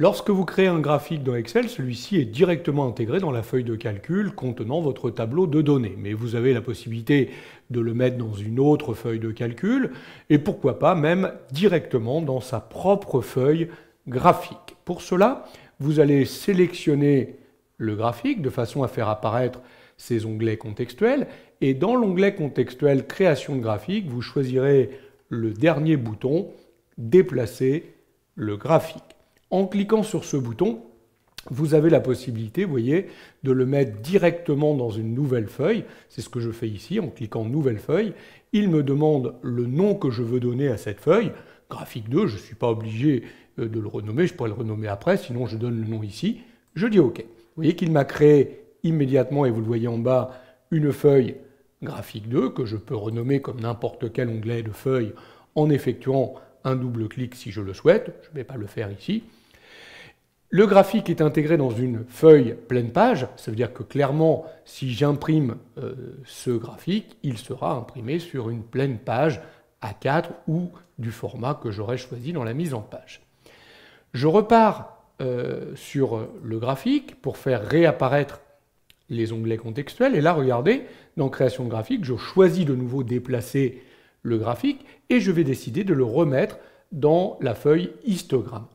Lorsque vous créez un graphique dans Excel, celui-ci est directement intégré dans la feuille de calcul contenant votre tableau de données. Mais vous avez la possibilité de le mettre dans une autre feuille de calcul et pourquoi pas même directement dans sa propre feuille graphique. Pour cela, vous allez sélectionner le graphique de façon à faire apparaître ces onglets contextuels et dans l'onglet contextuel Création de graphique, vous choisirez le dernier bouton Déplacer le graphique. En cliquant sur ce bouton, vous avez la possibilité, vous voyez, de le mettre directement dans une nouvelle feuille. C'est ce que je fais ici en cliquant Nouvelle feuille. Il me demande le nom que je veux donner à cette feuille. Graphique 2, je ne suis pas obligé de le renommer, je pourrais le renommer après, sinon je donne le nom ici. Je dis OK. Vous voyez qu'il m'a créé immédiatement, et vous le voyez en bas, une feuille graphique 2 que je peux renommer comme n'importe quel onglet de feuille en effectuant un double clic si je le souhaite. Je ne vais pas le faire ici. Le graphique est intégré dans une feuille pleine page, ça veut dire que clairement, si j'imprime ce graphique, il sera imprimé sur une pleine page A4 ou du format que j'aurais choisi dans la mise en page. Je repars sur le graphique pour faire réapparaître les onglets contextuels, et là, regardez, dans Création de graphique, je choisis de nouveau déplacer le graphique, et je vais décider de le remettre dans la feuille histogramme.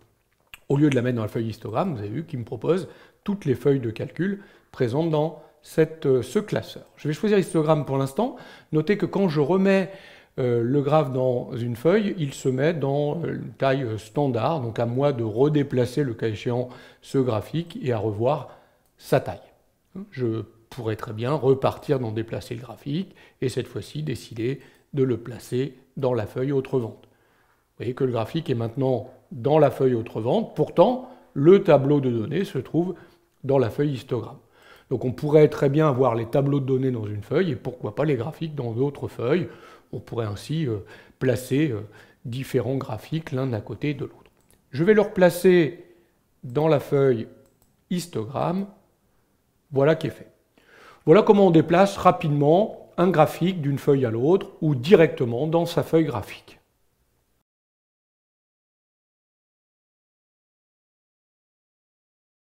Au lieu de la mettre dans la feuille histogramme, vous avez vu qu'il me propose toutes les feuilles de calcul présentes dans ce classeur. Je vais choisir histogramme pour l'instant. Notez que quand je remets le graphe dans une feuille, il se met dans une taille standard, donc à moi de redéplacer le cas échéant ce graphique et à revoir sa taille. Je pourrais très bien repartir dans déplacer le graphique et cette fois-ci décider de le placer dans la feuille autre vente. Vous voyez que le graphique est maintenant dans la feuille autre vente, pourtant le tableau de données se trouve dans la feuille histogramme. Donc on pourrait très bien avoir les tableaux de données dans une feuille et pourquoi pas les graphiques dans d'autres feuilles. On pourrait ainsi placer différents graphiques l'un à côté de l'autre. Je vais le replacer dans la feuille histogramme. Voilà qui est fait. Voilà comment on déplace rapidement un graphique d'une feuille à l'autre ou directement dans sa feuille graphique.